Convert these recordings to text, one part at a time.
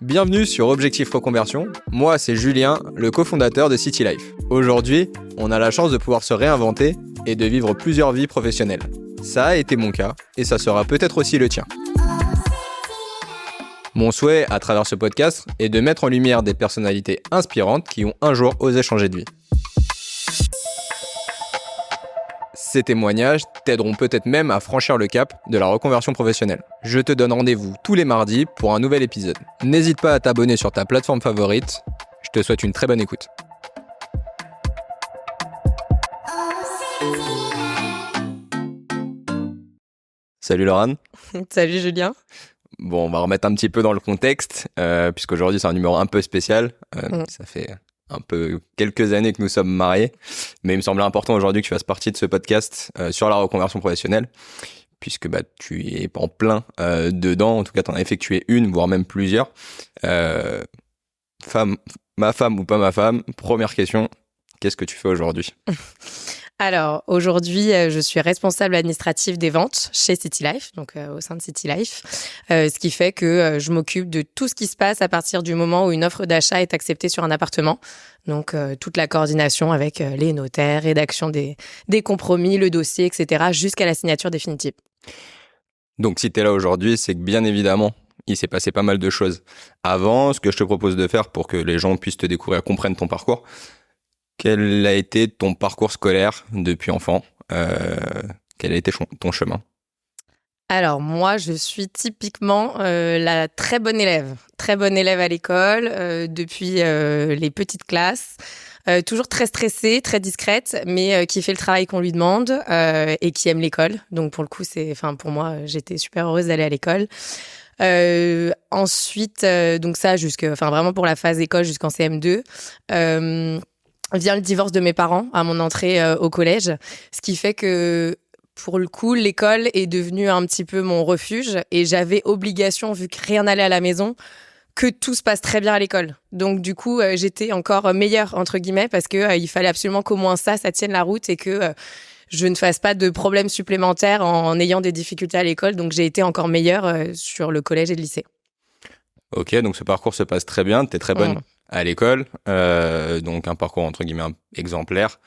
Bienvenue sur Objectif Reconversion. Moi, c'est Julien, le cofondateur de City Life. Aujourd'hui, on a la chance de pouvoir se réinventer et de vivre plusieurs vies professionnelles. Ça a été mon cas et ça sera peut-être aussi le tien. Mon souhait à travers ce podcast est de mettre en lumière des personnalités inspirantes qui ont un jour osé changer de vie. Ces témoignages t'aideront peut-être même à franchir le cap de la reconversion professionnelle. Je te donne rendez-vous tous les mardis pour un nouvel épisode. N'hésite pas à t'abonner sur ta plateforme favorite. Je te souhaite une très bonne écoute. Salut Laurane. Salut Julien. Bon, on va remettre un petit peu dans le contexte, puisqu'aujourd'hui c'est un numéro un peu spécial. Ça fait un peu quelques années que nous sommes mariés, mais il me semblait important aujourd'hui que tu fasses partie de ce podcast sur la reconversion professionnelle, puisque tu es en plein dedans. En tout cas, tu en as effectué une, voire même plusieurs. Ma femme ou pas ma femme, première question, qu'est-ce que tu fais aujourd'hui ? Alors, aujourd'hui, je suis responsable administrative des ventes chez City Life, donc au sein de City Life, ce qui fait que je m'occupe de tout ce qui se passe à partir du moment où une offre d'achat est acceptée sur un appartement. Donc, toute la coordination avec les notaires, rédaction des compromis, le dossier, etc., jusqu'à la signature définitive. Donc, si tu es là aujourd'hui, c'est que bien évidemment, il s'est passé pas mal de choses avant. Ce que je te propose de faire pour que les gens puissent te découvrir, comprennent ton parcours. Quel a été ton parcours scolaire depuis enfant ? Quel a été ton chemin ? Alors, moi, je suis typiquement la très bonne élève à l'école, depuis les petites classes. Toujours très stressée, très discrète, mais qui fait le travail qu'on lui demande et qui aime l'école. Donc, pour le coup, pour moi, j'étais super heureuse d'aller à l'école. Ensuite, donc ça, vraiment pour la phase école jusqu'en CM2. Vient le divorce de mes parents à mon entrée au collège, ce qui fait que pour le coup, l'école est devenue un petit peu mon refuge et j'avais obligation, vu que rien n'allait à la maison, que tout se passe très bien à l'école. Donc du coup, j'étais encore meilleure, entre guillemets, parce que il fallait absolument qu'au moins ça tienne la route et que je ne fasse pas de problèmes supplémentaires en ayant des difficultés à l'école. Donc j'ai été encore meilleure sur le collège et le lycée. Ok, donc ce parcours se passe très bien, t'es très bonne à l'école, donc un parcours entre guillemets exemplaire.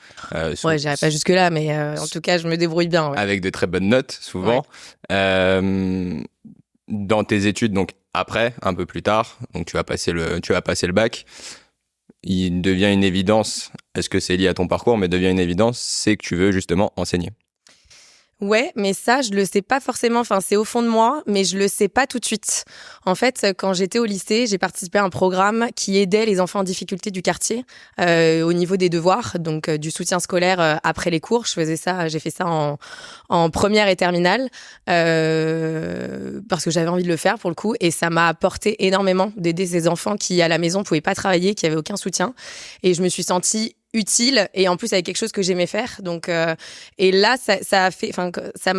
Ouais, j'irai pas jusque-là, mais en tout cas, je me débrouille bien. Ouais. Avec de très bonnes notes, souvent. Ouais. Dans tes études, donc après, un peu plus tard, donc tu vas passer le bac, il devient une évidence, est-ce que c'est lié à ton parcours, mais devient une évidence, c'est que tu veux justement enseigner. Ouais, mais ça, je le sais pas forcément. Enfin, c'est au fond de moi, mais je le sais pas tout de suite. En fait, quand j'étais au lycée, j'ai participé à un programme qui aidait les enfants en difficulté du quartier au niveau des devoirs, donc du soutien scolaire après les cours. J'ai fait ça en première et terminale parce que j'avais envie de le faire pour le coup, et ça m'a apporté énormément d'aider ces enfants qui à la maison pouvaient pas travailler, qui avaient aucun soutien, et je me suis sentie utile et en plus avec quelque chose que j'aimais faire. Donc et là ça a fait, enfin ça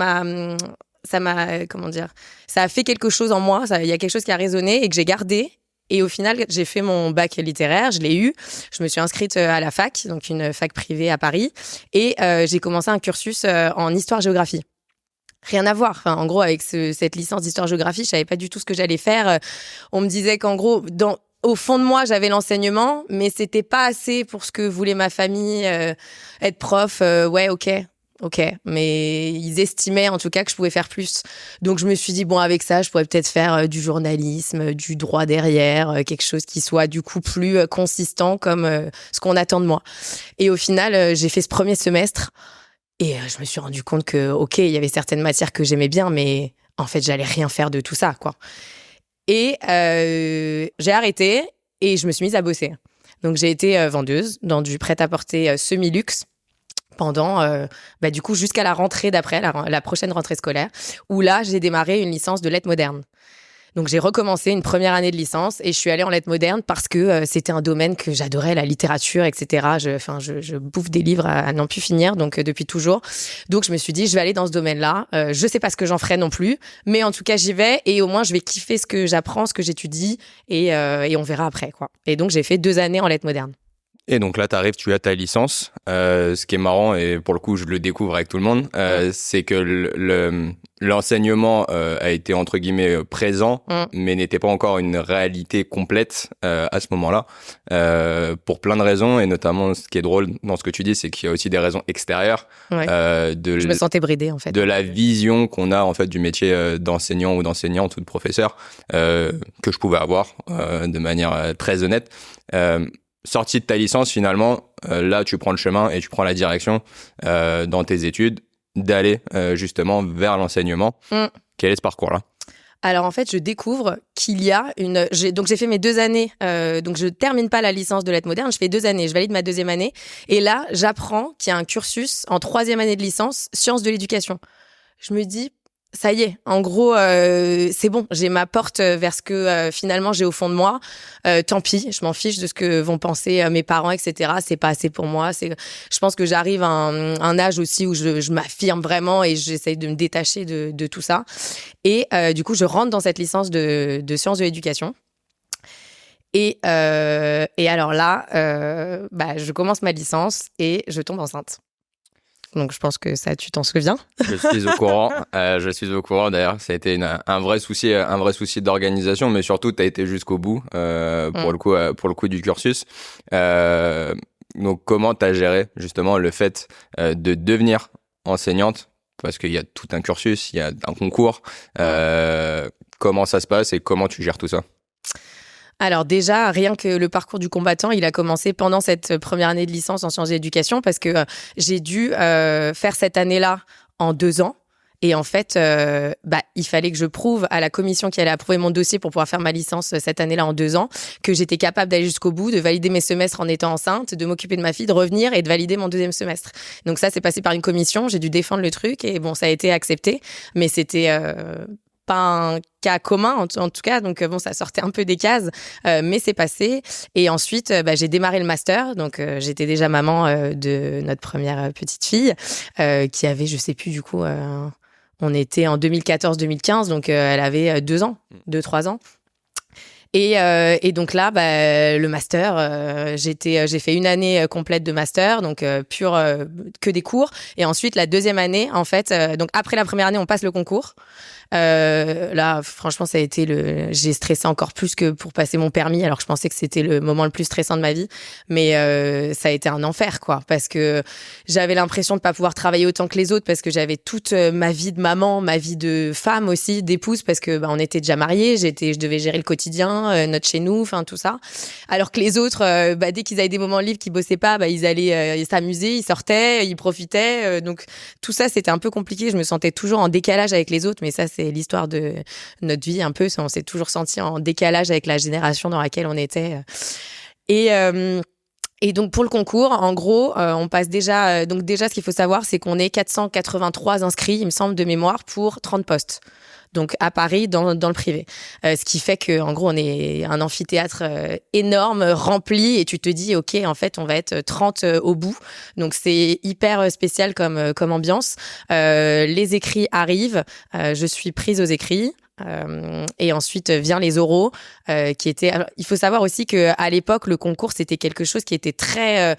a fait quelque chose en moi. Il y a quelque chose qui a résonné et que j'ai gardé. Et au final, j'ai fait mon bac littéraire, je l'ai eu. Je me suis inscrite à la fac, donc une fac privée à Paris, et j'ai commencé un cursus en histoire-géographie. Rien à voir. Enfin, en gros, avec cette licence d'histoire-géographie, je savais pas du tout ce que j'allais faire. On me disait qu'en gros, au fond de moi, j'avais l'enseignement, mais c'était pas assez pour ce que voulait ma famille, être prof. Ouais, ok. Mais ils estimaient en tout cas que je pouvais faire plus. Donc je me suis dit, bon, avec ça, je pourrais peut-être faire du journalisme, du droit derrière, quelque chose qui soit du coup plus consistant comme ce qu'on attend de moi. Et au final, j'ai fait ce premier semestre et je me suis rendu compte que, ok, il y avait certaines matières que j'aimais bien, mais en fait, j'allais rien faire de tout ça, quoi. Et j'ai arrêté et je me suis mise à bosser. Donc, j'ai été vendeuse dans du prêt-à-porter semi-luxe pendant, du coup, jusqu'à la rentrée d'après, la prochaine rentrée scolaire, où là, j'ai démarré une licence de lettres modernes. Donc, j'ai recommencé une première année de licence et je suis allée en lettres modernes parce que c'était un domaine que j'adorais, la littérature, etc. Je bouffe des livres à n'en plus finir, donc depuis toujours. Donc, je me suis dit, je vais aller dans ce domaine-là. Je sais pas ce que j'en ferai non plus, mais en tout cas, j'y vais et au moins, je vais kiffer ce que j'apprends, ce que j'étudie et on verra après, quoi. Et donc, j'ai fait 2 années en lettres modernes. Et donc là, t'arrives, tu as ta licence. Ce qui est marrant, et pour le coup, je le découvre avec tout le monde, c'est que l'enseignement a été entre guillemets présent, mais n'était pas encore une réalité complète à ce moment-là, pour plein de raisons, et notamment ce qui est drôle dans ce que tu dis, c'est qu'il y a aussi des raisons extérieures. Je me sentais bridée en fait. De la vision qu'on a en fait du métier d'enseignant ou d'enseignante ou de professeur, que je pouvais avoir de manière très honnête. Sortie de ta licence, finalement, là, tu prends le chemin et tu prends la direction dans tes études d'aller justement vers l'enseignement. Quel est ce parcours-là? Alors en fait, je découvre qu'il y a donc j'ai fait mes 2 années, donc je termine pas la licence de lettres modernes, je fais 2 années, je valide ma 2e année, et là, j'apprends qu'il y a un cursus en 3e année de licence, sciences de l'éducation. Je me dis, ça y est, en gros, c'est bon, j'ai ma porte vers ce que finalement j'ai au fond de moi. Tant pis, je m'en fiche de ce que vont penser mes parents, etc. C'est pas assez pour moi. Je pense que j'arrive à un âge aussi où je m'affirme vraiment et j'essaye de me détacher de tout ça. Et du coup, je rentre dans cette licence de sciences de l'éducation. Et alors là, je commence ma licence et je tombe enceinte. Donc, je pense que ça, tu t'en souviens. Je suis au courant. Je suis au courant. D'ailleurs, ça a été un vrai souci d'organisation, mais surtout, tu as été jusqu'au bout pour le coup du cursus. Donc, comment tu as géré justement le fait de devenir enseignante? Parce qu'il y a tout un cursus, il y a un concours. Comment ça se passe et comment tu gères tout ça? Alors déjà, rien que le parcours du combattant, il a commencé pendant cette première année de licence en sciences de l'éducation parce que j'ai dû faire cette année-là en 2 ans. Et en fait, il fallait que je prouve à la commission qui allait approuver mon dossier pour pouvoir faire ma licence cette année-là en 2 ans, que j'étais capable d'aller jusqu'au bout, de valider mes semestres en étant enceinte, de m'occuper de ma fille, de revenir et de valider mon 2e semestre. Donc ça, c'est passé par une commission, j'ai dû défendre le truc et bon, ça a été accepté. Mais c'était pas un cas commun en tout cas, donc bon, ça sortait un peu des cases, mais c'est passé. Et ensuite j'ai démarré le master, donc j'étais déjà maman de notre première petite fille qui avait, je sais plus du coup, on était en 2014-2015, donc elle avait 2-3 ans. Et donc là, le master, j'ai fait 1 année complète de master, donc pur que des cours. Et ensuite, la 2e année, en fait, donc après la première année, on passe le concours. Là, franchement, ça a été j'ai stressé encore plus que pour passer mon permis, alors que je pensais que c'était le moment le plus stressant de ma vie. Mais ça a été un enfer, quoi, parce que j'avais l'impression de pas pouvoir travailler autant que les autres, parce que j'avais toute ma vie de maman, ma vie de femme aussi, d'épouse, parce que on était déjà mariés, je devais gérer le quotidien, notre chez nous, enfin tout ça. Alors que les autres, dès qu'ils avaient des moments libres, qu'ils bossaient pas, ils allaient s'amuser, ils sortaient, ils profitaient. Donc tout ça, c'était un peu compliqué. Je me sentais toujours en décalage avec les autres, mais ça, c'est l'histoire de notre vie un peu. On s'est toujours senti en décalage avec la génération dans laquelle on était. Et donc pour le concours, en gros, on passe déjà. Donc déjà, ce qu'il faut savoir, c'est qu'on est 483 inscrits, il me semble, de mémoire, pour 30 postes. Donc à Paris, dans le privé. Ce qui fait que, en gros, on est un amphithéâtre énorme, rempli, et tu te dis, ok, en fait, on va être 30 au bout. Donc c'est hyper spécial comme ambiance. Les écrits arrivent, je suis prise aux écrits. Et ensuite vient les oraux qui étaient. Alors, il faut savoir aussi que à l'époque le concours c'était quelque chose qui était très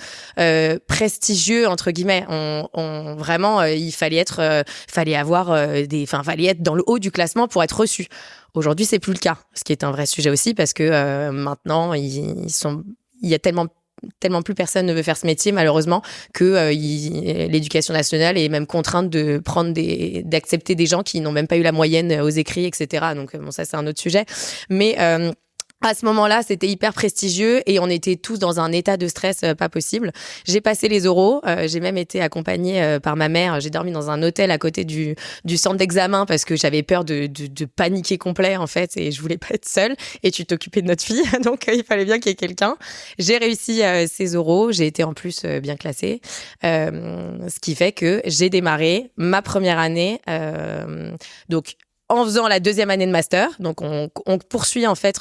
prestigieux entre guillemets. Vraiment il fallait fallait être dans le haut du classement pour être reçu. Aujourd'hui c'est plus le cas, ce qui est un vrai sujet aussi parce que maintenant il y a tellement plus personne ne veut faire ce métier malheureusement que l'éducation nationale est même contrainte d'accepter des gens qui n'ont même pas eu la moyenne aux écrits, etc. Donc bon, ça c'est un autre sujet, mais à ce moment-là, c'était hyper prestigieux et on était tous dans un état de stress pas possible. J'ai passé les oraux, j'ai même été accompagnée par ma mère. J'ai dormi dans un hôtel à côté du centre d'examen parce que j'avais peur de paniquer complet en fait et je voulais pas être seule. Et tu t'occupais de notre fille, donc il fallait bien qu'il y ait quelqu'un. J'ai réussi ces oraux, j'ai été en plus bien classée, ce qui fait que j'ai démarré ma première année. Donc en faisant la 2e année de master, donc on poursuit en fait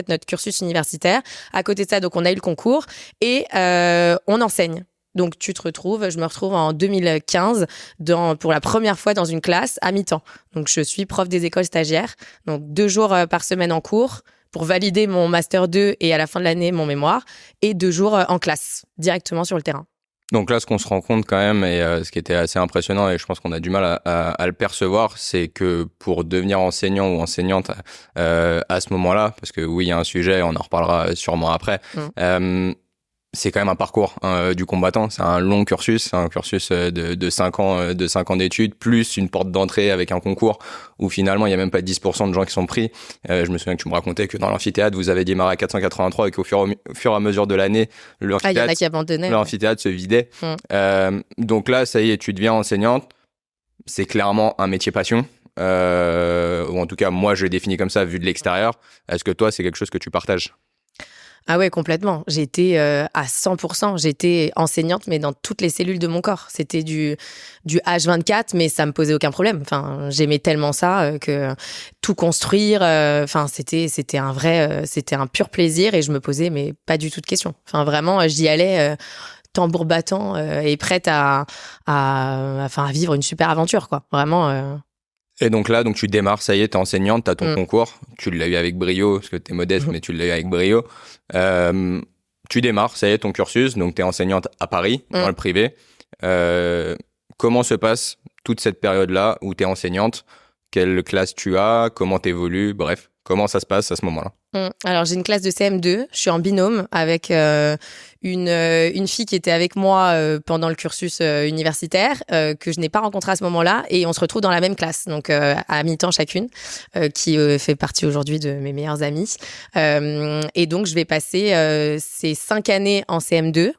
notre cursus universitaire. À côté de ça, donc on a eu le concours et on enseigne. Donc je me retrouve en 2015 pour la première fois dans une classe à mi-temps. Donc je suis prof des écoles stagiaires, donc 2 jours par semaine en cours, pour valider mon master 2 et à la fin de l'année mon mémoire, et 2 jours en classe, directement sur le terrain. Donc là, ce qu'on se rend compte quand même, et ce qui était assez impressionnant, et je pense qu'on a du mal à le percevoir, c'est que pour devenir enseignant ou enseignante à ce moment-là, parce que oui, il y a un sujet, on en reparlera sûrement après, c'est quand même un parcours du combattant. C'est un long cursus, c'est un cursus de 5 ans d'études, plus une porte d'entrée avec un concours où finalement il y a même pas 10% de gens qui sont pris. Je me souviens que tu me racontais que dans l'amphithéâtre, vous avez démarré à 483 et qu'au fur et à mesure de l'année, il y en a qui abandonnaient. L'amphithéâtre se vidait. Donc là, ça y est, tu deviens enseignante. C'est clairement un métier passion. Ou en tout cas, moi, je le définis comme ça vu de l'extérieur. Est-ce que toi, c'est quelque chose que tu partages ? Ah ouais, complètement. J'étais à 100%. J'étais enseignante, mais dans toutes les cellules de mon corps. C'était du H24, mais ça me posait aucun problème. Enfin, j'aimais tellement ça que tout construire, c'était un pur plaisir et je me posais mais pas du tout de questions. Enfin, vraiment, j'y allais tambour battant et prête à vivre une super aventure, quoi. Vraiment. Et donc là, tu démarres, ça y est, t'es enseignante, t'as ton concours, tu l'as eu avec brio, parce que t'es modeste, mais tu l'as eu avec brio. Tu démarres, ça y est, ton cursus, donc t'es enseignante à Paris, dans le privé. Comment se passe toute cette période-là où t'es enseignante ? Quelle classe tu as ? Comment t'évolues ? Bref, comment ça se passe à ce moment-là ? Alors, j'ai une classe de CM2. Je suis en binôme avec une fille qui était avec moi pendant le cursus universitaire, que je n'ai pas rencontrée à ce moment-là. Et on se retrouve dans la même classe, donc à mi-temps chacune, qui fait partie aujourd'hui de mes meilleures amies. Et donc, je vais passer ces 5 années en CM2.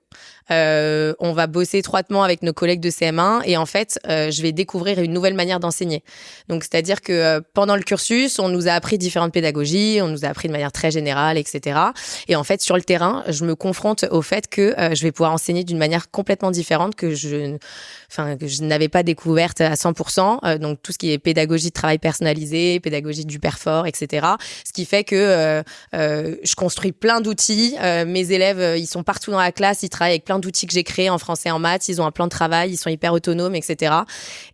On va bosser étroitement avec nos collègues de CM1 et en fait, je vais découvrir une nouvelle manière d'enseigner. Donc, c'est-à-dire que pendant le cursus, on nous a appris différentes pédagogies, on nous a appris de manière très générale, etc. Et en fait, sur le terrain, je me confronte au fait que je vais pouvoir enseigner d'une manière complètement différente que je n'avais pas découverte à 100%. Donc, tout ce qui est pédagogie de travail personnalisé, pédagogie du perfor, etc. Ce qui fait que je construis plein d'outils. Mes élèves, ils sont partout dans la classe, ils travaillent avec plein d'outils que j'ai créés en français et en maths, ils ont un plan de travail, ils sont hyper autonomes, etc.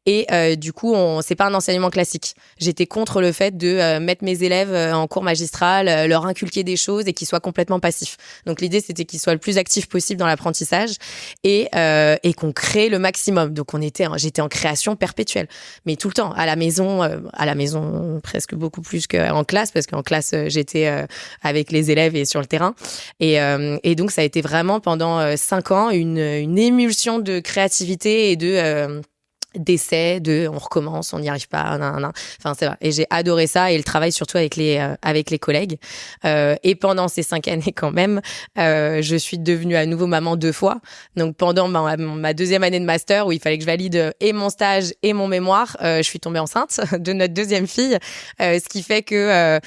Et du coup, c'est pas un enseignement classique. J'étais contre le fait de mettre mes élèves en cours magistral, leur inculquer des choses et qu'ils soient complètement passifs. Donc l'idée, c'était qu'ils soient le plus actifs possible dans l'apprentissage et qu'on crée le maximum. Donc j'étais en création perpétuelle, mais tout le temps, à la maison presque beaucoup plus qu'en classe, parce qu'en classe, j'étais avec les élèves et sur le terrain. Et donc, ça a été vraiment pendant 5 ans une émulsion de créativité et d'essais, on recommence, on n'y arrive pas, enfin c'est vrai. Et j'ai adoré ça et le travail surtout avec les collègues. Et pendant ces 5 années quand même, je suis devenue à nouveau maman 2 fois. Donc pendant ma deuxième année de master où il fallait que je valide et mon stage et mon mémoire, je suis tombée enceinte de notre deuxième fille, ce qui fait que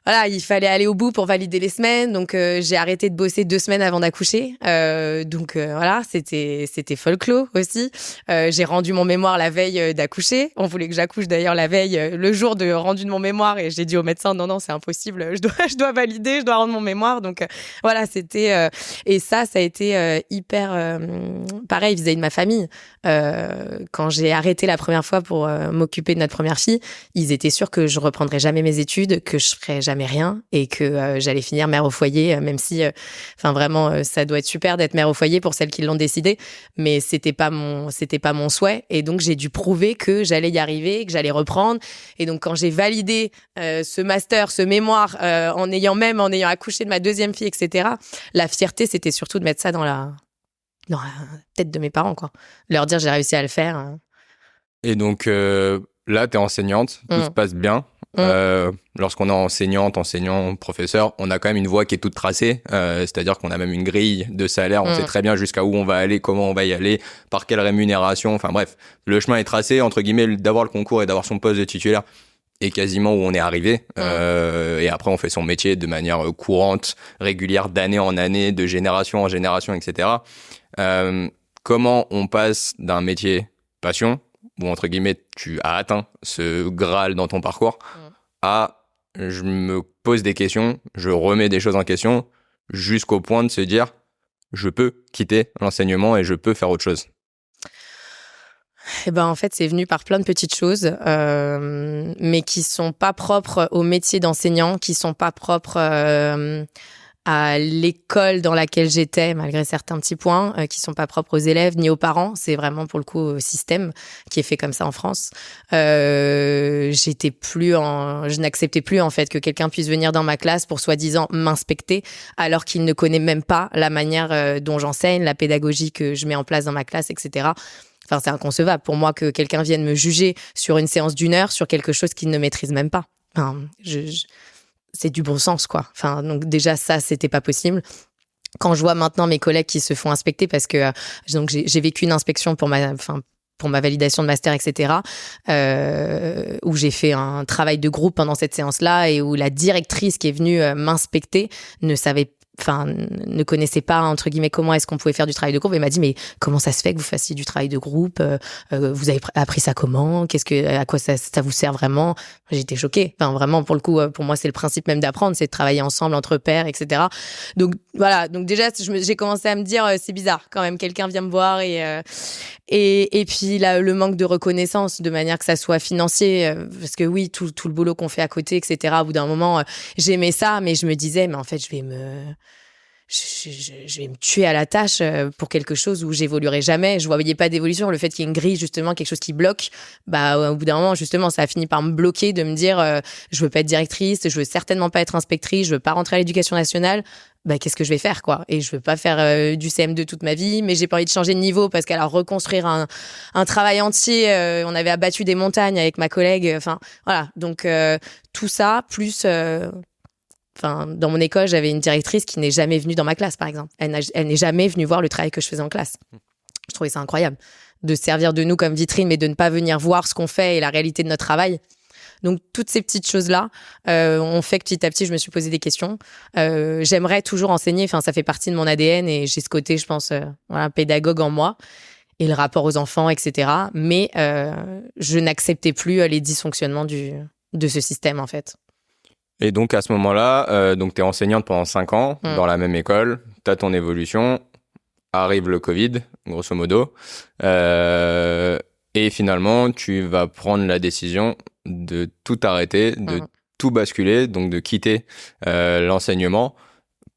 voilà, il fallait aller au bout pour valider les semaines. Donc, j'ai arrêté de bosser 2 semaines avant d'accoucher. Voilà, c'était folklore aussi. J'ai rendu mon mémoire la veille d'accoucher. On voulait que j'accouche d'ailleurs la veille, le jour de rendu de mon mémoire. Et j'ai dit au médecin, non, c'est impossible. Je dois valider, je dois rendre mon mémoire. Donc, voilà, c'était... et ça a été hyper... pareil vis-à-vis de ma famille. Quand j'ai arrêté la première fois pour m'occuper de notre première fille, ils étaient sûrs que je reprendrais jamais mes études, que je ferais jamais rien et que j'allais finir mère au foyer, même si vraiment ça doit être super d'être mère au foyer pour celles qui l'ont décidé, mais c'était pas mon souhait. Et donc j'ai dû prouver que j'allais y arriver, que j'allais reprendre. Et donc quand j'ai validé ce master, ce mémoire, en ayant accouché de ma deuxième fille, etc., la fierté, c'était surtout de mettre ça dans la tête de mes parents, quoi. Leur dire j'ai réussi à le faire. Et donc là, t'es enseignante, tout se passe bien. Lorsqu'on est enseignant, professeur, on a quand même une voie qui est toute tracée, c'est-à-dire qu'on a même une grille de salaire, on sait très bien jusqu'à où on va aller, comment on va y aller, par quelle rémunération, enfin bref, le chemin est tracé, entre guillemets, d'avoir le concours et d'avoir son poste de titulaire est quasiment où on est arrivé, et après on fait son métier de manière courante, régulière, d'année en année, de génération en génération, etc. Comment on passe d'un métier passion, où entre guillemets tu as atteint ce Graal dans ton parcours, à je me pose des questions, je remets des choses en question, jusqu'au point de se dire je peux quitter l'enseignement et je peux faire autre chose. Eh ben, en fait, c'est venu par plein de petites choses, mais qui sont pas propres au métier d'enseignant, qui sont pas propres à l'école dans laquelle j'étais, malgré certains petits points, qui sont pas propres aux élèves ni aux parents. C'est vraiment, pour le coup, au système qui est fait comme ça en France. Je n'acceptais plus, en fait, que quelqu'un puisse venir dans ma classe pour soi-disant m'inspecter, alors qu'il ne connaît même pas la manière dont j'enseigne, la pédagogie que je mets en place dans ma classe, etc. Enfin, c'est inconcevable pour moi que quelqu'un vienne me juger sur une séance d'1 heure sur quelque chose qu'il ne maîtrise même pas. Enfin, c'est du bon sens, quoi. Enfin, donc déjà, ça, c'était pas possible. Quand je vois maintenant mes collègues qui se font inspecter, parce que donc j'ai vécu une inspection pour ma validation de master, etc., où j'ai fait un travail de groupe pendant cette séance-là et où la directrice qui est venue m'inspecter ne connaissait pas, entre guillemets, comment est-ce qu'on pouvait faire du travail de groupe, et m'a dit, mais comment ça se fait que vous fassiez du travail de groupe, vous avez appris ça comment, à quoi ça vous sert vraiment? J'étais choquée. Enfin, vraiment, pour le coup, pour moi, c'est le principe même d'apprendre, c'est de travailler ensemble entre pairs, etc. Donc voilà, donc déjà j'ai commencé à me dire, c'est bizarre quand même, quelqu'un vient me voir et puis là, le manque de reconnaissance, de manière que ça soit financier, parce que oui, tout le boulot qu'on fait à côté, etc. Au bout d'un moment, j'aimais ça, mais je me disais, mais en fait, je vais me tuer à la tâche pour quelque chose où j'évoluerai jamais. Je voyais pas d'évolution. Le fait qu'il y ait une grille, justement, quelque chose qui bloque, bah, au bout d'un moment, justement, ça a fini par me bloquer, de me dire, je veux pas être directrice, je veux certainement pas être inspectrice, je veux pas rentrer à l'éducation nationale. Bah, qu'est-ce que je vais faire, quoi? Et je veux pas faire du CM2 toute ma vie, mais j'ai pas envie de changer de niveau parce qu'alors reconstruire un travail entier, on avait abattu des montagnes avec ma collègue. Enfin, voilà. Donc, tout ça, plus, dans mon école, j'avais une directrice qui n'est jamais venue dans ma classe, par exemple. Elle n'est jamais venue voir le travail que je faisais en classe. Je trouvais ça incroyable de se servir de nous comme vitrine, mais de ne pas venir voir ce qu'on fait et la réalité de notre travail. Donc, toutes ces petites choses-là ont fait que petit à petit, je me suis posé des questions. J'aimerais toujours enseigner. Enfin, ça fait partie de mon ADN et j'ai ce côté, je pense, pédagogue en moi et le rapport aux enfants, etc. Mais je n'acceptais plus les dysfonctionnements de ce système, en fait. Et donc, à ce moment-là, tu es enseignante pendant 5 ans dans la même école, tu as ton évolution, arrive le Covid, grosso modo, et finalement, tu vas prendre la décision de tout arrêter, de tout basculer, donc de quitter l'enseignement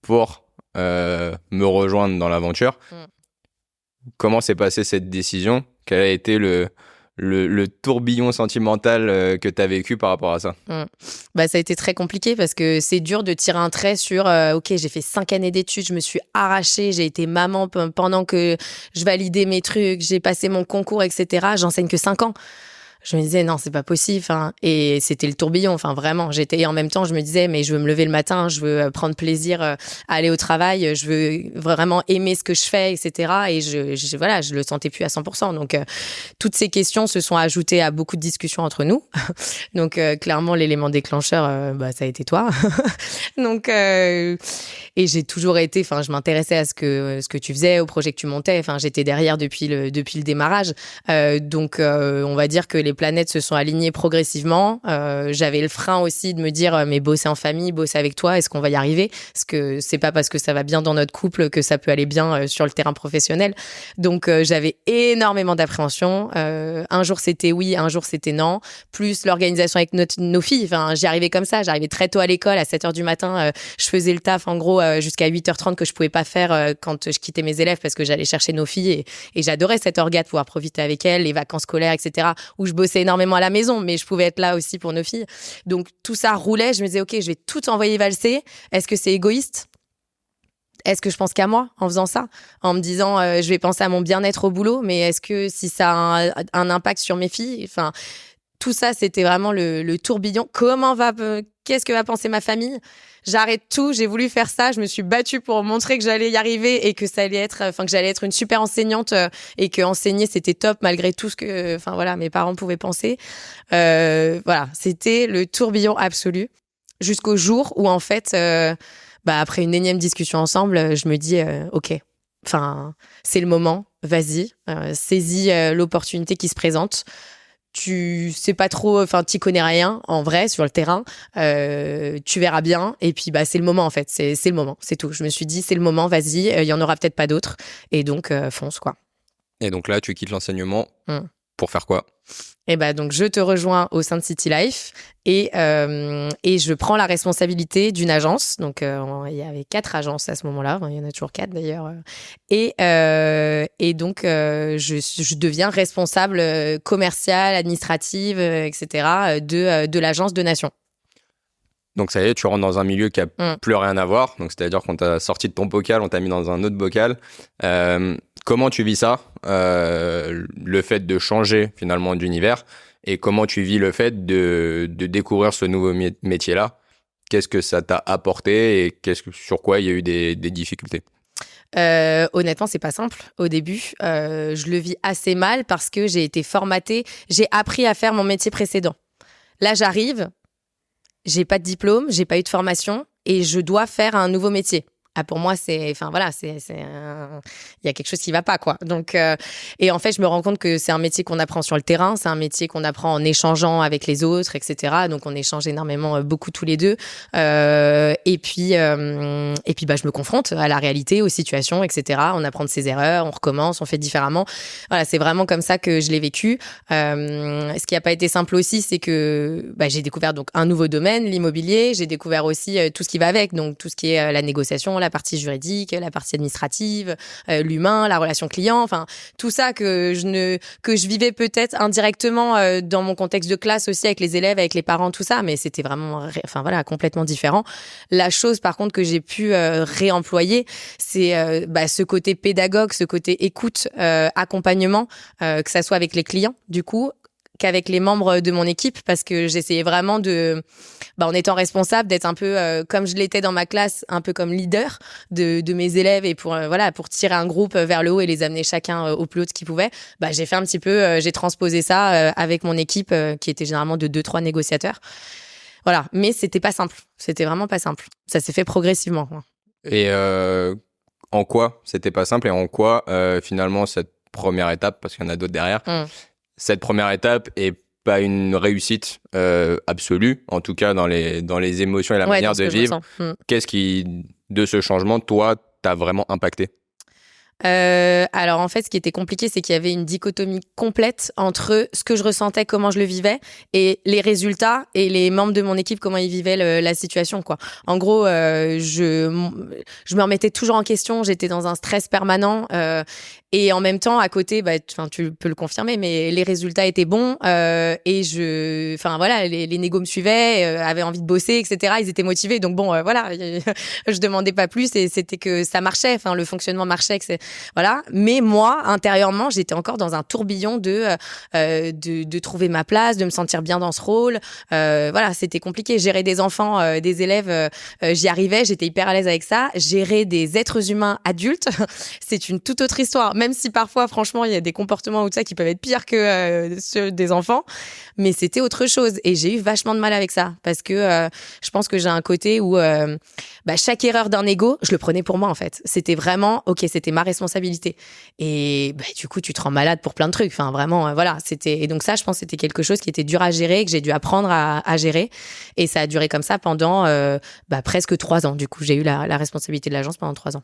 pour me rejoindre dans l'aventure. Comment s'est passée cette décision? Quel a été le tourbillon sentimental que tu as vécu par rapport à ça? Bah, ça a été très compliqué parce que c'est dur de tirer un trait sur ok, j'ai fait 5 années d'études, je me suis arrachée, j'ai été maman pendant que je validais mes trucs, j'ai passé mon concours, etc. J'enseigne que 5 ans. Je me disais non, c'est pas possible, et c'était le tourbillon, vraiment, et en même temps je me disais mais je veux me lever le matin, je veux prendre plaisir à aller au travail, je veux vraiment aimer ce que je fais, etc. Et je le sentais plus à 100%. Donc toutes ces questions se sont ajoutées à beaucoup de discussions entre nous. Donc clairement l'élément déclencheur, ça a été toi. Donc et j'ai toujours été, je m'intéressais à ce que tu faisais, au projet que tu montais, j'étais derrière depuis le démarrage. Donc on va dire que les planètes se sont alignées progressivement. J'avais le frein aussi de me dire mais bosser en famille, bosser avec toi, est-ce qu'on va y arriver? Parce que c'est pas parce que ça va bien dans notre couple que ça peut aller bien sur le terrain professionnel. Donc j'avais énormément d'appréhension. Un jour c'était oui, un jour c'était non. Plus l'organisation avec nos filles. J'y arrivais comme ça. J'arrivais très tôt à l'école, à 7h du matin. Je faisais le taf en gros jusqu'à 8h30 que je pouvais pas faire quand je quittais mes élèves parce que j'allais chercher nos filles et j'adorais cette orga de pouvoir profiter avec elles, les vacances scolaires, etc. Où je bossais énormément à la maison, mais je pouvais être là aussi pour nos filles. Donc tout ça roulait. Je me disais ok, je vais tout envoyer valser. Est-ce que c'est égoïste? Est-ce que je pense qu'à moi en faisant ça? En me disant je vais penser à mon bien-être au boulot, mais est-ce que si ça a un impact sur mes filles? Tout ça, c'était vraiment le tourbillon. Qu'est-ce que va penser ma famille? J'arrête tout, j'ai voulu faire ça, je me suis battue pour montrer que j'allais y arriver et que ça allait être, que j'allais être une super enseignante et que enseigner c'était top malgré tout ce que, mes parents pouvaient penser. C'était le tourbillon absolu jusqu'au jour où en fait, après une énième discussion ensemble, je me dis ok, c'est le moment, vas-y, saisis l'opportunité qui se présente. Tu sais pas trop, t'y connais rien en vrai sur le terrain, tu verras bien et puis c'est le moment en fait, c'est le moment, c'est tout. Je me suis dit c'est le moment, vas-y, il y en aura peut-être pas d'autres et donc fonce quoi. Et donc là tu quittes l'enseignement Pour faire quoi? Et donc je te rejoins au sein de City Life et je prends la responsabilité d'une agence. Donc il y avait 4 agences à ce moment-là. Il y en a toujours 4 d'ailleurs. Et donc je deviens responsable commerciale, administrative, etc. de l'agence de Nation. Donc ça y est, tu rentres dans un milieu qui a plus rien à voir. Donc c'est-à-dire qu'on t'a sorti de ton bocal, on t'a mis dans un autre bocal. Comment tu vis ça, le fait de changer finalement d'univers, et comment tu vis le fait de découvrir ce nouveau métier-là? Qu'est-ce que ça t'a apporté et sur quoi il y a eu des difficultés? Honnêtement, c'est pas simple au début. Je le vis assez mal parce que j'ai été formatée. J'ai appris à faire mon métier précédent. Là, j'arrive, j'ai pas de diplôme, j'ai pas eu de formation et je dois faire un nouveau métier. Ah, pour moi, il y a quelque chose qui va pas, quoi. Donc, et en fait, je me rends compte que c'est un métier qu'on apprend sur le terrain, c'est un métier qu'on apprend en échangeant avec les autres, etc. Donc, on échange énormément, beaucoup tous les deux. Et puis, je me confronte à la réalité, aux situations, etc. On apprend de ses erreurs, on recommence, on fait différemment. Voilà, c'est vraiment comme ça que je l'ai vécu. Ce qui a pas été simple aussi, c'est que j'ai découvert donc un nouveau domaine, l'immobilier. J'ai découvert aussi tout ce qui va avec, donc tout ce qui est la négociation, la partie juridique, la partie administrative, l'humain, la relation client, enfin tout ça que je vivais peut-être indirectement dans mon contexte de classe aussi avec les élèves, avec les parents, tout ça, mais c'était vraiment complètement différent. La chose par contre que j'ai pu réemployer, c'est ce côté pédagogue, ce côté écoute, accompagnement, que ça soit avec les clients du coup, qu'avec les membres de mon équipe, parce que j'essayais vraiment en étant responsable, d'être un peu comme je l'étais dans ma classe, un peu comme leader de mes élèves et pour tirer un groupe vers le haut et les amener chacun au plus haut de ce qu'ils pouvaient. J'ai fait un petit peu, j'ai transposé ça avec mon équipe qui était généralement de 2-3 négociateurs. Voilà, mais c'était pas simple. C'était vraiment pas simple. Ça s'est fait progressivement. Et en quoi c'était pas simple et en quoi finalement cette première étape, parce qu'il y en a d'autres derrière, cette première étape est pas une réussite absolue, en tout cas dans les émotions et la manière de vivre. Qu'est-ce qui, de ce changement, toi, t'a vraiment impacté? Alors en fait, ce qui était compliqué, c'est qu'il y avait une dichotomie complète entre ce que je ressentais, comment je le vivais, et les résultats et les membres de mon équipe, comment ils vivaient la situation, quoi. En gros, je me remettais toujours en question, j'étais dans un stress permanent. Et en même temps, à côté, tu peux le confirmer, mais les résultats étaient bons et les négos me suivaient, avaient envie de bosser, etc. Ils étaient motivés, donc je demandais pas plus et c'était que ça marchait. Enfin, le fonctionnement marchait, voilà. Mais moi, intérieurement, j'étais encore dans un tourbillon de trouver ma place, de me sentir bien dans ce rôle. C'était compliqué. Gérer des enfants, des élèves, j'y arrivais, j'étais hyper à l'aise avec ça. Gérer des êtres humains adultes, c'est une toute autre histoire. Même si parfois, franchement, il y a des comportements ou tout ça qui peuvent être pires que ceux des enfants. Mais c'était autre chose. Et j'ai eu vachement de mal avec ça. Parce que je pense que j'ai un côté où chaque erreur d'un ego, je le prenais pour moi, en fait. C'était vraiment, OK, c'était ma responsabilité. Et du coup, tu te rends malade pour plein de trucs. Enfin, vraiment, c'était... Et donc ça, je pense que c'était quelque chose qui était dur à gérer, que j'ai dû apprendre à gérer. Et ça a duré comme ça pendant presque 3 ans. Du coup, j'ai eu la responsabilité de l'agence pendant 3 ans.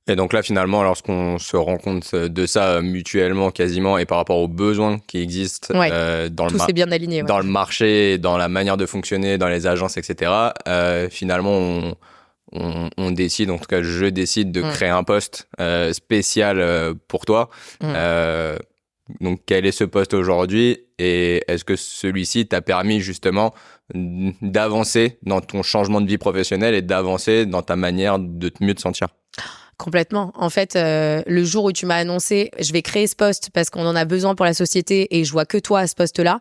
Et donc là, finalement, lorsqu'on se rend compte de ça mutuellement quasiment et par rapport aux besoins qui existent dans le marché, dans la manière de fonctionner, dans les agences, etc., finalement, on décide, en tout cas, je décide de créer un poste spécial pour toi. Donc, quel est ce poste aujourd'hui et est-ce que celui-ci t'a permis justement d'avancer dans ton changement de vie professionnelle et d'avancer dans ta manière de mieux te sentir? Complètement. En fait, le jour où tu m'as annoncé, je vais créer ce poste parce qu'on en a besoin pour la société et je vois que toi à ce poste-là,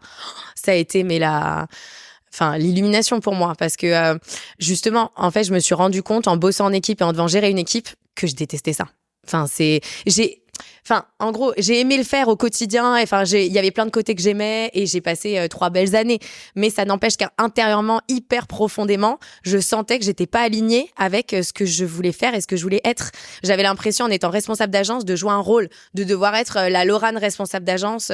ça a été l'illumination pour moi parce que justement, en fait, je me suis rendu compte en bossant en équipe et en devant gérer une équipe que je détestais ça. En gros, j'ai aimé le faire au quotidien. Il y avait plein de côtés que j'aimais et j'ai passé 3 belles années. Mais ça n'empêche qu'intérieurement, hyper profondément, je sentais que j'étais pas alignée avec ce que je voulais faire et ce que je voulais être. J'avais l'impression, en étant responsable d'agence, de jouer un rôle, de devoir être la Laurane responsable d'agence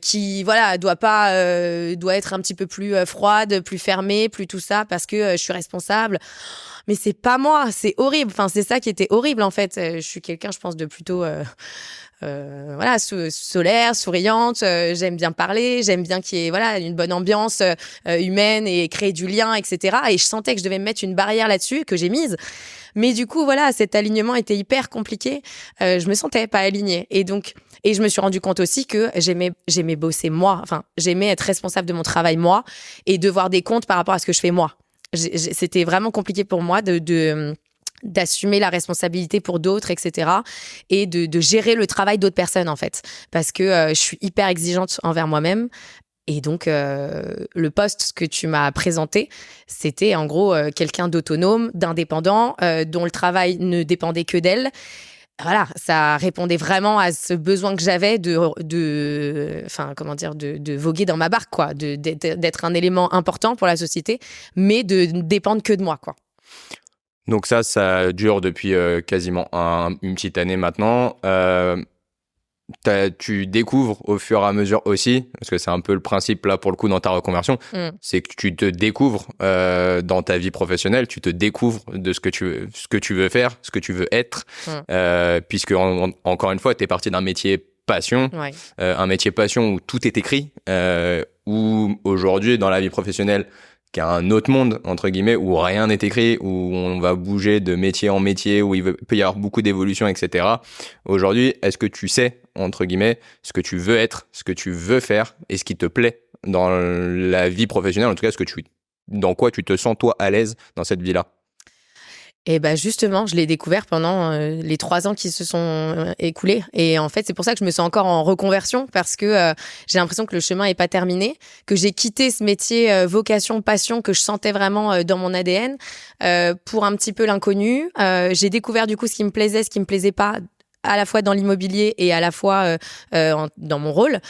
qui, doit être un petit peu plus froide, plus fermée, plus tout ça parce que je suis responsable. Mais c'est pas moi, c'est horrible. Enfin, c'est ça qui était horrible en fait. Je suis quelqu'un, je pense, de plutôt voilà, solaire, souriante. J'aime bien parler, j'aime bien qu'il y ait voilà une bonne ambiance humaine et créer du lien, etc. Et je sentais que je devais me mettre une barrière là-dessus que j'ai mise. Mais du coup, voilà, cet alignement était hyper compliqué. Je me sentais pas alignée. Et je me suis rendu compte aussi que j'aimais bosser moi. Enfin, j'aimais être responsable de mon travail moi et devoir des comptes par rapport à ce que je fais moi. C'était vraiment compliqué pour moi d'assumer la responsabilité pour d'autres, etc. Et de gérer le travail d'autres personnes, en fait. Parce que je suis hyper exigeante envers moi-même. Et donc, le poste que tu m'as présenté, c'était en gros quelqu'un d'autonome, d'indépendant, dont le travail ne dépendait que d'elle. Voilà, ça répondait vraiment à ce besoin que j'avais de voguer dans ma barque, quoi, d'être un élément important pour la société, mais de ne dépendre que de moi, quoi. Donc ça dure depuis quasiment une petite année maintenant. Tu découvres au fur et à mesure aussi, parce que c'est un peu le principe là pour le coup dans ta reconversion, c'est que tu te découvres dans ta vie professionnelle, tu te découvres de ce que tu veux faire, ce que tu veux être, puisque encore une fois, tu es parti d'un métier passion, un métier passion où tout est écrit, où aujourd'hui dans la vie professionnelle, qui a un autre monde, entre guillemets, où rien n'est écrit, où on va bouger de métier en métier, où il peut y avoir beaucoup d'évolutions, etc. Aujourd'hui, est-ce que tu sais, entre guillemets, ce que tu veux être, ce que tu veux faire et ce qui te plaît dans la vie professionnelle, en tout cas, dans quoi tu te sens, toi, à l'aise dans cette vie-là? Et bah justement, je l'ai découvert pendant les 3 ans qui se sont écoulés. Et en fait, c'est pour ça que je me sens encore en reconversion parce que j'ai l'impression que le chemin est pas terminé, que j'ai quitté ce métier vocation, passion que je sentais vraiment dans mon ADN pour un petit peu l'inconnu. J'ai découvert du coup ce qui me plaisait, ce qui me plaisait pas, à la fois dans l'immobilier et à la fois dans mon rôle.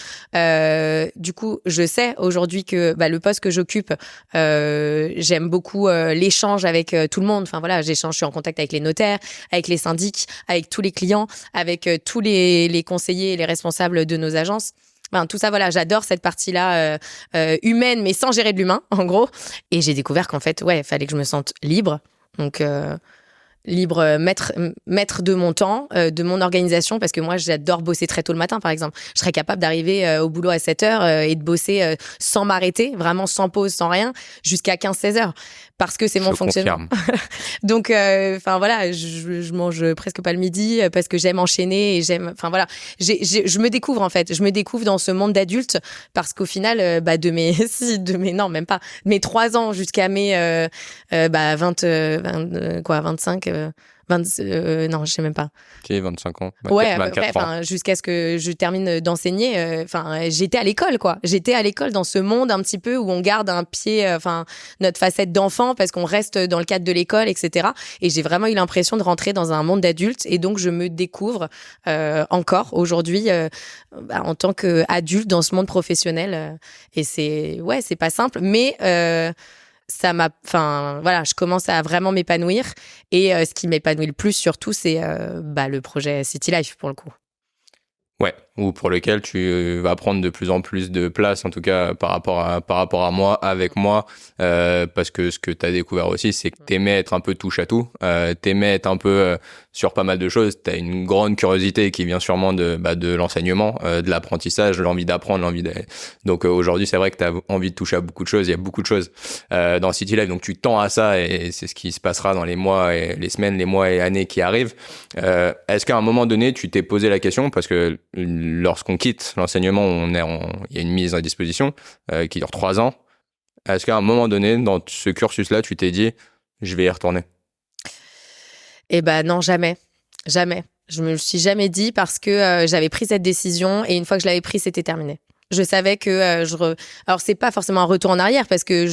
Du coup, je sais aujourd'hui que le poste que j'occupe, j'aime beaucoup l'échange avec tout le monde. Enfin voilà, je suis en contact avec les notaires, avec les syndics, avec tous les clients, avec tous les conseillers et les responsables de nos agences. Enfin, tout ça, voilà, j'adore cette partie-là humaine, mais sans gérer de l'humain, en gros. Et j'ai découvert qu'en fait, fallait que je me sente libre. Donc libre, maître de mon temps, de mon organisation, parce que moi, j'adore bosser très tôt le matin, par exemple. Je serais capable d'arriver au boulot à 7 heures et de bosser sans m'arrêter, vraiment sans pause, sans rien, jusqu'à 15-16 heures, parce que c'est mon fonctionnement. Donc, voilà, je mange presque pas le midi parce que j'aime enchaîner et j'aime, voilà, je me découvre, en fait. Je me découvre dans ce monde d'adulte parce qu'au final, non, même pas, mes 3 ans jusqu'à mes 25, non, je sais même pas. Tu 25 ans. 24 ans. Jusqu'à ce que je termine d'enseigner. J'étais à l'école, quoi. J'étais à l'école dans ce monde un petit peu où on garde un pied, notre facette d'enfant parce qu'on reste dans le cadre de l'école, etc. Et j'ai vraiment eu l'impression de rentrer dans un monde d'adulte. Et donc, je me découvre encore aujourd'hui en tant qu'adulte dans ce monde professionnel. Et c'est pas simple, mais je commence à vraiment m'épanouir et ce qui m'épanouit le plus surtout c'est le projet City Life pour le coup. Ouais, ou pour lequel tu vas prendre de plus en plus de place, en tout cas par rapport à moi, avec moi, parce que ce que tu as découvert aussi, c'est que t'aimais être un peu touche à tout, t'aimais être un peu sur pas mal de choses, t'as une grande curiosité qui vient sûrement de l'enseignement, de l'apprentissage, l'envie d'apprendre, donc aujourd'hui c'est vrai que t'as envie de toucher à beaucoup de choses, il y a beaucoup de choses dans City Life, donc tu tends à ça et c'est ce qui se passera dans les mois et les semaines, les mois et années qui arrivent. Est-ce qu'à un moment donné tu t'es posé la question, parce que lorsqu'on quitte l'enseignement, il y a une mise à disposition qui dure 3 ans. Est-ce qu'à un moment donné, dans ce cursus-là, tu t'es dit, je vais y retourner? Eh ben non, jamais. Jamais. Je me le suis jamais dit parce que j'avais pris cette décision et une fois que je l'avais prise, c'était terminé. Je savais que alors c'est pas forcément un retour en arrière parce que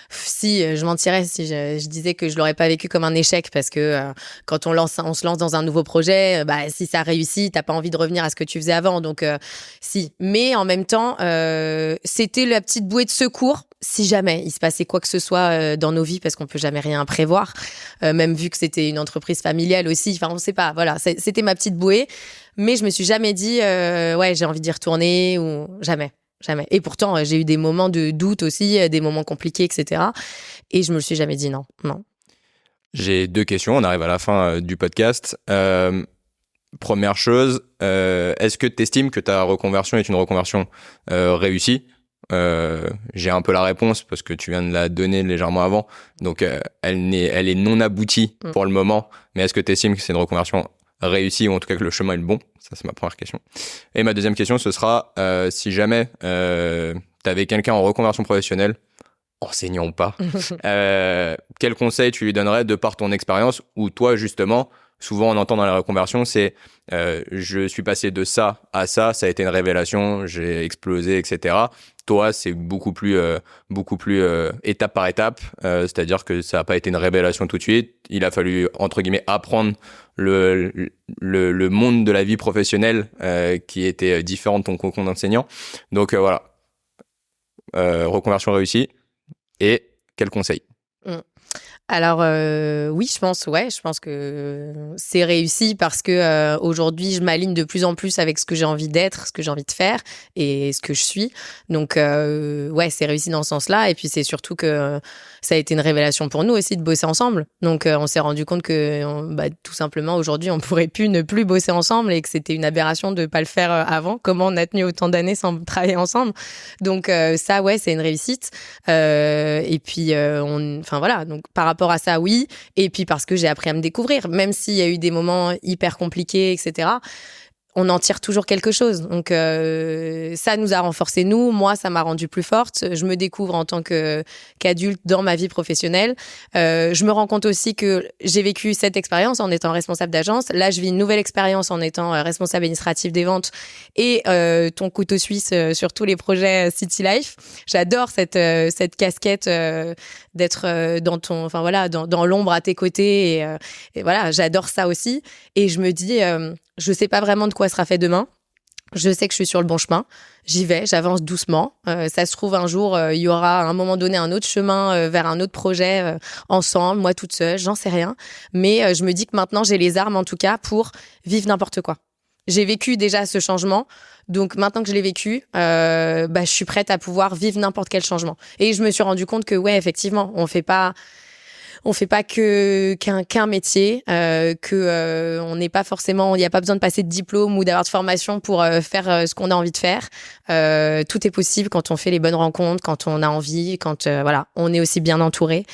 si je mentirais si je disais que je l'aurais pas vécu comme un échec parce que quand on se lance dans un nouveau projet, si ça réussit, t'as pas envie de revenir à ce que tu faisais avant, donc si. Mais en même temps, c'était la petite bouée de secours si jamais il se passait quoi que ce soit dans nos vies, parce qu'on peut jamais rien prévoir, même vu que c'était une entreprise familiale aussi. Enfin, on sait pas. Voilà, c'était ma petite bouée, mais je me suis jamais dit j'ai envie d'y retourner ou jamais. Jamais. Et pourtant, j'ai eu des moments de doute aussi, des moments compliqués, etc. Et je me le suis jamais dit non. J'ai 2 questions. On arrive à la fin du podcast. Première chose, est-ce que tu estimes que ta reconversion est une reconversion réussie? J'ai un peu la réponse parce que tu viens de la donner légèrement avant. Donc, elle est non aboutie pour le moment. Mais est-ce que tu estimes que c'est une reconversion réussie ou en tout cas que le chemin est le bon? Ça, c'est ma première question. Et ma deuxième question, ce sera si jamais tu avais quelqu'un en reconversion professionnelle, enseignant ou pas, quel conseil tu lui donnerais de par ton expérience ou toi, justement, souvent on entend dans la reconversion, c'est je suis passé de ça à ça a été une révélation, j'ai explosé, etc. Toi, c'est beaucoup plus étape par étape, c'est-à-dire que ça n'a pas été une révélation tout de suite. Il a fallu, entre guillemets, apprendre le monde de la vie professionnelle qui était différent de ton cocon d'enseignant. Donc voilà, reconversion réussie. Et quel conseil? Alors oui, je pense que c'est réussi parce que aujourd'hui je m'aligne de plus en plus avec ce que j'ai envie d'être, ce que j'ai envie de faire et ce que je suis. Donc ouais, c'est réussi dans ce sens-là. Et puis c'est surtout que ça a été une révélation pour nous aussi de bosser ensemble. Donc on s'est rendu compte que tout simplement aujourd'hui on pourrait plus ne plus bosser ensemble et que c'était une aberration de pas le faire avant. Comment on a tenu autant d'années sans travailler ensemble? Donc ça ouais, c'est une réussite. Et puis enfin voilà, donc par rapport à ça, oui. Et puis parce que j'ai appris à me découvrir, même s'il y a eu des moments hyper compliqués, etc. On en tire toujours quelque chose. Donc ça nous a renforcés, nous. Moi, ça m'a rendue plus forte. Je me découvre en tant qu'adulte dans ma vie professionnelle. Je me rends compte aussi que j'ai vécu cette expérience en étant responsable d'agence. Là, je vis une nouvelle expérience en étant responsable administratif des ventes et ton couteau suisse sur tous les projets City Life. J'adore cette casquette d'être dans l'ombre à tes côtés et voilà, j'adore ça aussi. Et je me dis je sais pas vraiment de quoi sera fait demain. Je sais que je suis sur le bon chemin. J'y vais, j'avance doucement. Ça se trouve, un jour, il y aura à un moment donné un autre chemin vers un autre projet ensemble, moi toute seule, j'en sais rien. Mais je me dis que maintenant, j'ai les armes en tout cas pour vivre n'importe quoi. J'ai vécu déjà ce changement. Donc maintenant que je l'ai vécu, je suis prête à pouvoir vivre n'importe quel changement. Et je me suis rendu compte que ouais, effectivement, on fait pas qu'un métier, on n'est pas forcément, il n'y a pas besoin de passer de diplôme ou d'avoir de formation pour faire ce qu'on a envie de faire. Tout est possible quand on fait les bonnes rencontres, quand on a envie, quand on est aussi bien entouré.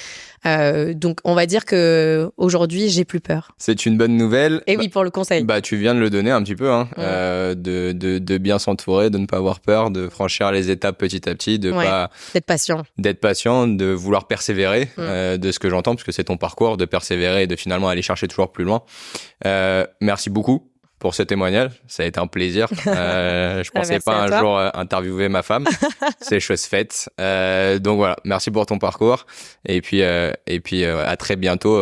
Donc on va dire que aujourd'hui j'ai plus peur. C'est une bonne nouvelle. Et oui, pour le conseil. Tu viens de le donner un petit peu, de bien s'entourer, de ne pas avoir peur, de franchir les étapes petit à petit, d'être patient, de vouloir persévérer, de ce que j'entends, parce que c'est ton parcours, de persévérer et de finalement aller chercher toujours plus loin. Merci beaucoup pour ce témoignage, ça a été un plaisir. Je pensais pas un jour interviewer ma femme, c'est chose faite. Donc voilà, merci pour ton parcours et puis à très bientôt,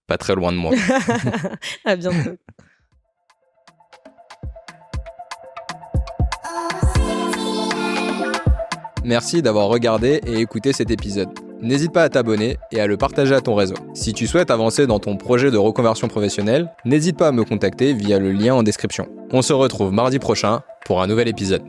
pas très loin de moi. À bientôt. Merci d'avoir regardé et écouté cet épisode. N'hésite pas à t'abonner et à le partager à ton réseau. Si tu souhaites avancer dans ton projet de reconversion professionnelle, n'hésite pas à me contacter via le lien en description. On se retrouve mardi prochain pour un nouvel épisode.